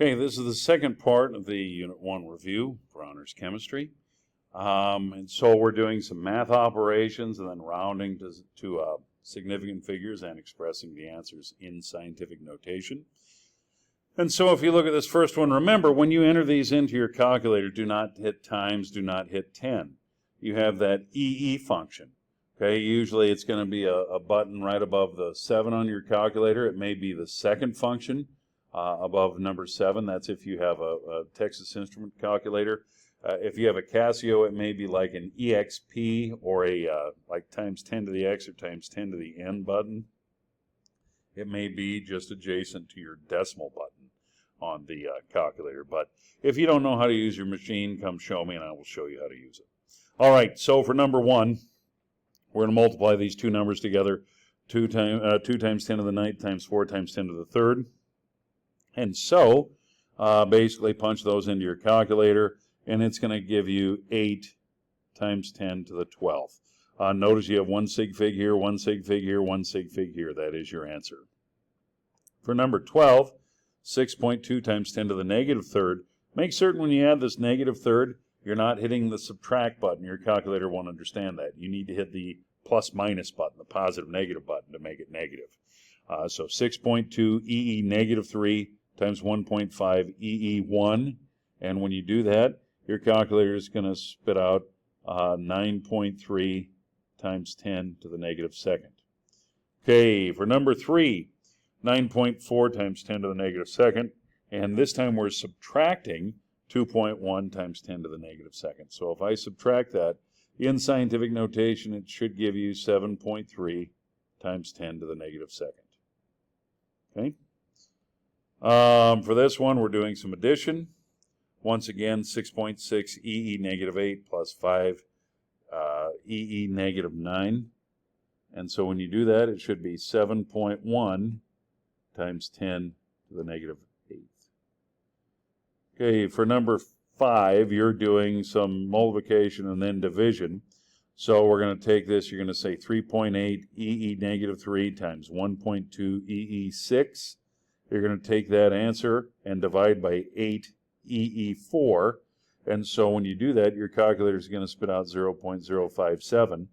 Okay, this is the second part of the Unit 1 review for Honors Chemistry. And so we're doing some math operations and then rounding to significant figures and expressing the answers in scientific notation. And so if you look at this first one, remember when you enter these into your calculator, do not hit times, do not hit 10. You have that EE function. Okay, usually it's going to be a button right above the 7 on your calculator. It may be the second function above number 7. That's if you have a Texas Instrument calculator. If you have a Casio, it may be like an EXP or a like times 10 to the X or times 10 to the N button. It may be just adjacent to your decimal button on the calculator. But if you don't know how to use your machine, come show me and I will show you how to use it. All right, so for number 1, we're going to multiply these two numbers together. 2 times 10 to the 9th times 4 times 10 to the 3rd. And so, basically punch those into your calculator, and it's going to give you 8 times 10 to the 12th. Notice you have one sig fig here, one sig fig here, one sig fig here. That is your answer. For number 12, 6.2 times 10 to the negative 3rd. Make certain when you add this negative 3rd, you're not hitting the subtract button. Your calculator won't understand that. You need to hit the plus minus button, the positive negative button, to make it negative. So 6.2 EE negative 3 times 1.5 EE1. And when you do that, your calculator is going to spit out 9.3 times 10 to the negative 2nd. Okay, for number 3, 9.4 times 10 to the negative 2nd. And this time we're subtracting 2.1 times 10 to the negative 2nd. So if I subtract that, in scientific notation, it should give you 7.3 times 10 to the negative 2nd. Okay. For this one, we're doing some addition. Once again, 6.6 EE negative 8 plus 5 EE negative 9. And so when you do that, it should be 7.1 times 10 to the negative 8th. Okay, for number 5, you're doing some multiplication and then division. So we're going to take this, you're going to say 3.8 EE negative 3 times 1.2 EE 6. You're going to take that answer and divide by 8 EE4. And so when you do that, your calculator is going to spit out 0.057.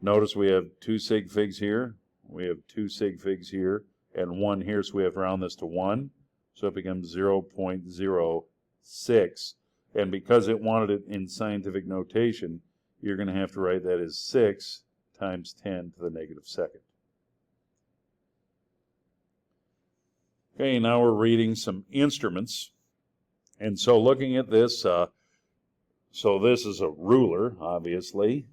Notice we have 2 sig figs here, we have 2 sig figs here, and 1 here, so we have to round this to 1. So it becomes 0.06. And because it wanted it in scientific notation, you're going to have to write that as 6 times 10 to the negative 2nd. Okay, now we're reading some instruments. And so looking at this, so this is a ruler, obviously.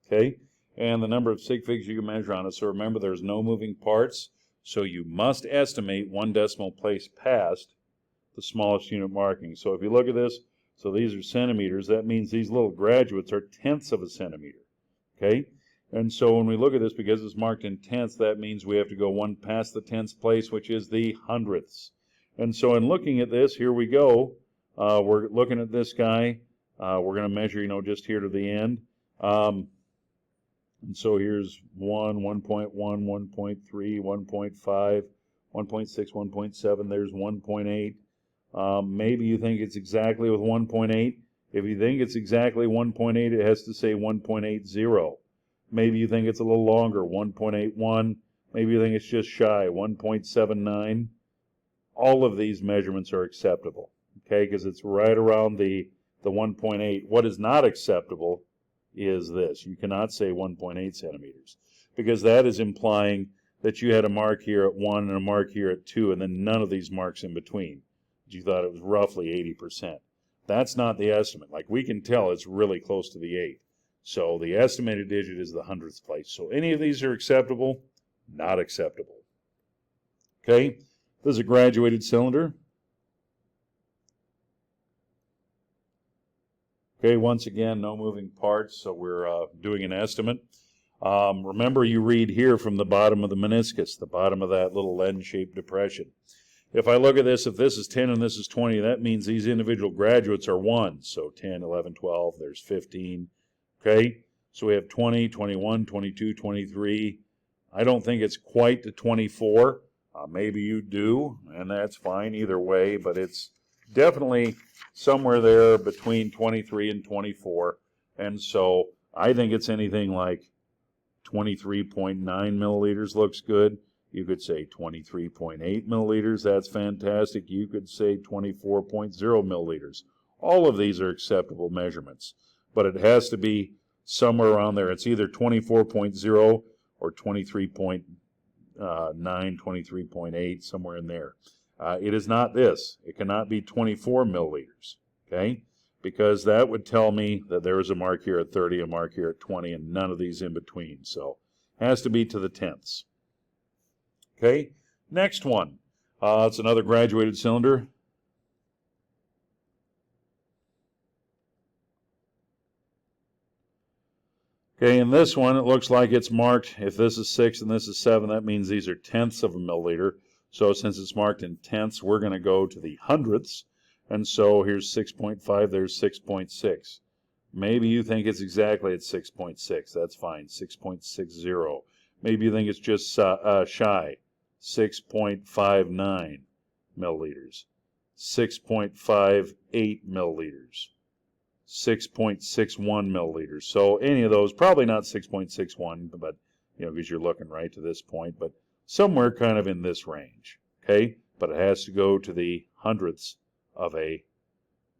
Okay, and the number of sig figs you can measure on it. So remember, there's no moving parts. So you must estimate 1 decimal place past the smallest unit marking. So if you look at this, so these are centimeters. That means these little graduates are tenths of a centimeter. Okay, and so when we look at this, because it's marked in tenths, that means we have to go 1 past the tenths place, which is the hundredths. And so in looking at this, here we go. We're looking at this guy. We're going to measure, just here to the end. And so here's 1, 1.1, 1.3, 1.5, 1.6, 1.7. There's 1.8. Maybe you think it's exactly with 1.8. If you think it's exactly 1.8, it has to say 1.80. Maybe you think it's a little longer, 1.81. Maybe you think it's just shy, 1.79. All of these measurements are acceptable, okay, because it's right around the 1.8. What is not acceptable is this. You cannot say 1.8 centimeters, because that is implying that you had a mark here at 1 and a mark here at 2, and then none of these marks in between. You thought it was roughly 80%. That's not the estimate. Like, we can tell it's really close to the 8. So the estimated digit is the hundredths place. So any of these are acceptable, not acceptable. Okay, this is a graduated cylinder. Okay, once again, no moving parts, so we're doing an estimate. Remember, you read here from the bottom of the meniscus, the bottom of that little lens-shaped depression. If I look at this, if this is 10 and this is 20, that means these individual graduates are 1. So 10, 11, 12, there's 15. Okay, so we have 20, 21, 22, 23. I don't think it's quite to 24. Maybe you do, and that's fine either way, but it's definitely somewhere there between 23 and 24. And so I think it's anything like 23.9 milliliters looks good. You could say 23.8 milliliters, that's fantastic. You could say 24.0 milliliters. All of these are acceptable measurements, but it has to be somewhere around there. It's either 24.0 or 23.9, 23.8, somewhere in there. It is not this. It cannot be 24 milliliters, okay? Because that would tell me that there is a mark here at 30, a mark here at 20, and none of these in between. So it has to be to the tenths. Okay, next one. It's another graduated cylinder. Okay, in this one, it looks like it's marked, if this is 6 and this is 7, that means these are tenths of a milliliter. So since it's marked in tenths, we're going to go to the hundredths. And so here's 6.5, there's 6.6. Maybe you think it's exactly at 6.6. That's fine, 6.60. Maybe you think it's just shy, 6.59 milliliters, 6.58 milliliters, 6.61 milliliters. So any of those, probably not 6.61, but because you're looking right to this point, but somewhere kind of in this range, okay? But it has to go to the hundredths of a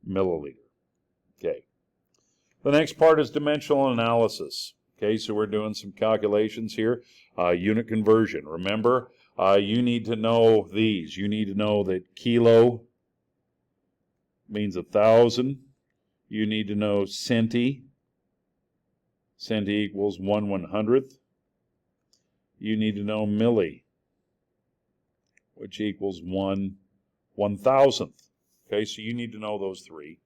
milliliter, okay? The next part is dimensional analysis, okay? So we're doing some calculations here. Unit conversion. Remember, you need to know these. You need to know that kilo means 1,000. You need to know centi. Centi equals 1/100th. You need to know milli, which equals 1/1000th. Okay, so you need to know those three.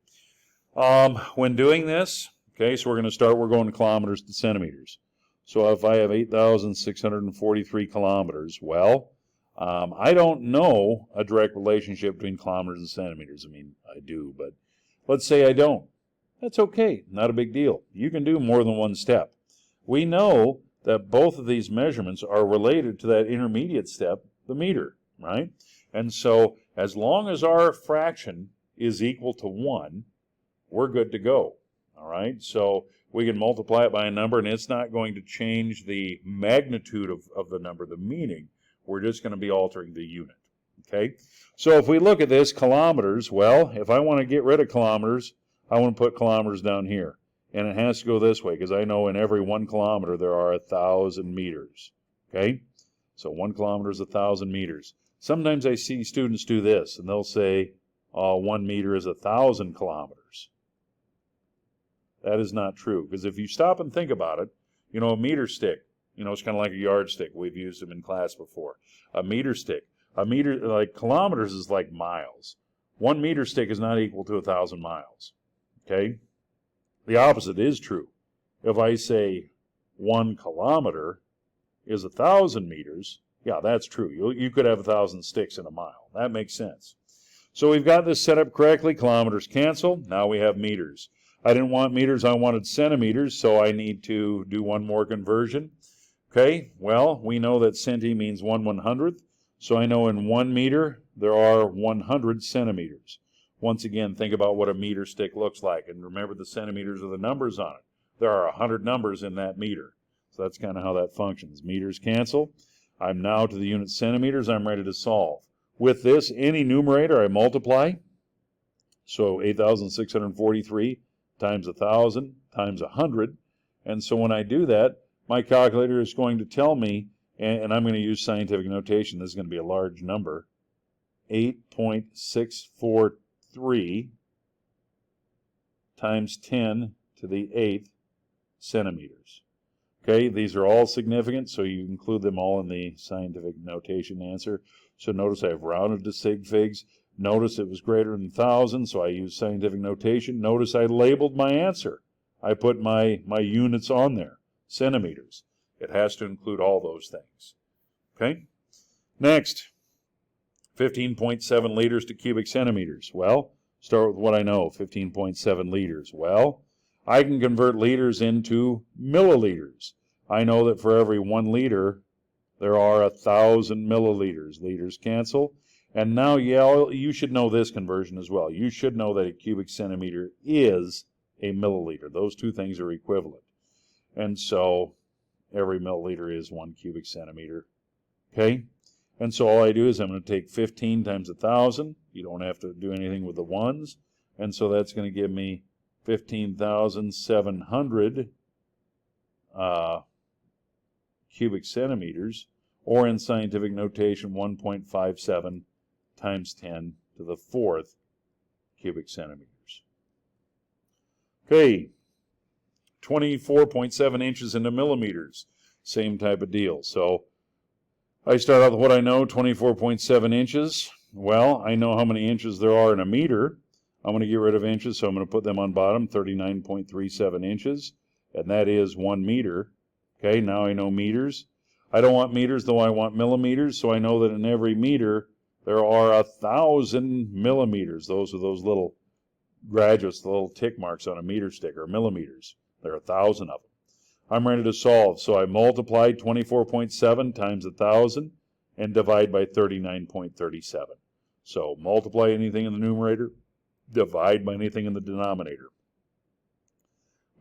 When doing this, okay, so we're going to kilometers to centimeters. So if I have 8,643 kilometers, well, I don't know a direct relationship between kilometers and centimeters. I mean, I do, but let's say I don't. That's okay, not a big deal. You can do more than one step. We know that both of these measurements are related to that intermediate step, the meter, right? And so as long as our fraction is equal to 1, we're good to go, all right? So we can multiply it by a number, and it's not going to change the magnitude of the number, the meaning. We're just going to be altering the unit, okay? So if we look at this, kilometers, well, if I want to get rid of kilometers, I want to put kilometers down here. And it has to go this way, because I know in every 1 kilometer there are 1,000 meters, okay? So 1 kilometer is 1,000 meters. Sometimes I see students do this, and they'll say, 1 meter is 1,000 kilometers. That is not true, because if you stop and think about it, a meter stick, it's kind of like a yardstick. We've used them in class before. A meter stick. A meter, like kilometers, is like miles. 1 meter stick is not equal to 1,000 miles, okay? The opposite is true. If I say 1 kilometer is 1,000 meters, yeah, that's true. You could have 1,000 sticks in a mile. That makes sense. So we've got this set up correctly. Kilometers cancel. Now we have meters. I didn't want meters, I wanted centimeters, so I need to do one more conversion. Okay, well, we know that centi means 1/100th, so I know in 1 meter there are 100 centimeters. Once again, think about what a meter stick looks like, and remember the centimeters are the numbers on it. There are 100 numbers in that meter, so that's kind of how that functions. Meters cancel. I'm now to the unit centimeters. I'm ready to solve. With this, any numerator I multiply, so 8,643 times 1,000 times 100, and so when I do that, my calculator is going to tell me, and I'm going to use scientific notation, this is going to be a large number, 8.643 times 10 to the 8th centimeters. Okay, these are all significant, so you include them all in the scientific notation answer. So notice I've rounded to sig figs. Notice it was greater than 1,000, so I used scientific notation. Notice I labeled my answer. I put my units on there, centimeters. It has to include all those things. Okay? Next, 15.7 liters to cubic centimeters. Well, start with what I know, 15.7 liters. Well, I can convert liters into milliliters. I know that for every 1 liter there are 1,000 milliliters. Liters cancel. And now, yeah, you should know this conversion as well. You should know that a cubic centimeter is a milliliter. Those two things are equivalent. And so every milliliter is 1 cubic centimeter. Okay? And so all I do is I'm going to take 15 times 1,000. You don't have to do anything with the ones. And so that's going to give me 15,700 cubic centimeters, or in scientific notation, 1.57 times 10 to the 4th cubic centimeters. Okay, 24.7 inches into millimeters, same type of deal. So I start out with what I know, 24.7 inches. Well, I know how many inches there are in a meter. I'm going to get rid of inches, so I'm going to put them on bottom, 39.37 inches, and that is 1 meter. Okay, now I know meters. I don't want meters, though I want millimeters, so I know that in every meter there are 1,000 millimeters. Those are those little graduates, the little tick marks on a meter sticker, millimeters. There are 1,000 of them. I'm ready to solve, so I multiply 24.7 times 1,000 and divide by 39.37. So multiply anything in the numerator, divide by anything in the denominator.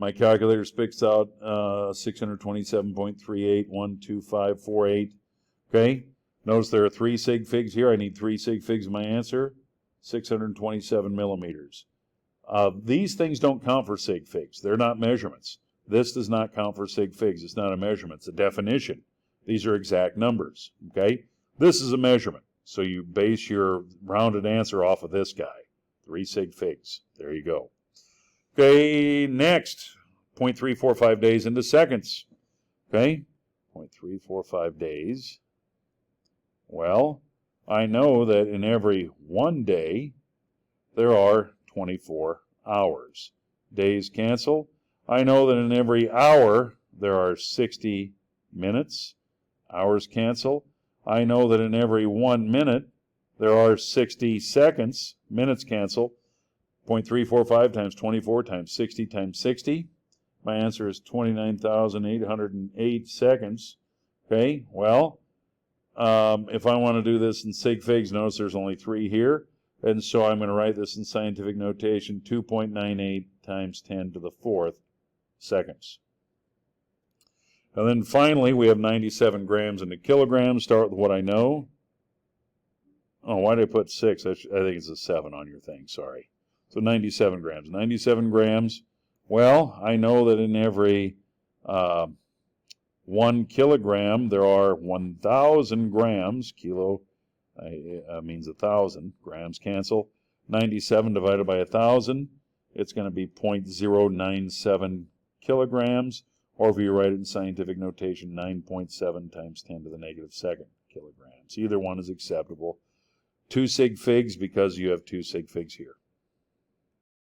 My calculator spits out 627.38125548. Okay, notice there are 3 sig figs here. I need 3 sig figs in my answer. 627 millimeters. These things don't count for sig figs. They're not measurements. This does not count for sig figs. It's not a measurement. It's a definition. These are exact numbers. Okay, this is a measurement. So you base your rounded answer off of this guy. 3 sig figs. There you go. Okay, next, 0.345 days into seconds. Okay, 0.345 days. Well, I know that in every 1 day, there are 24 hours. Days cancel. I know that in every hour, there are 60 minutes. Hours cancel. I know that in every 1 minute, there are 60 seconds. Minutes cancel. 0.345 times 24 times 60 times 60. My answer is 29,808 seconds. Okay, well, if I want to do this in sig figs, notice there's only 3 here. And so I'm going to write this in scientific notation, 2.98 times 10 to the 4th seconds. And then finally, we have 97 grams into kilograms. Start with what I know. Oh, why did I put 6? I think it's a 7 on your thing, sorry. So 97 grams. 97 grams, well, I know that in every 1 kilogram, there are 1,000 grams. Kilo means 1,000. Grams cancel. 97 divided by 1,000, it's going to be 0.097 kilograms. Or if you write it in scientific notation, 9.7 times 10 to the negative 2nd kilograms. Either one is acceptable. 2 sig figs because you have 2 sig figs here.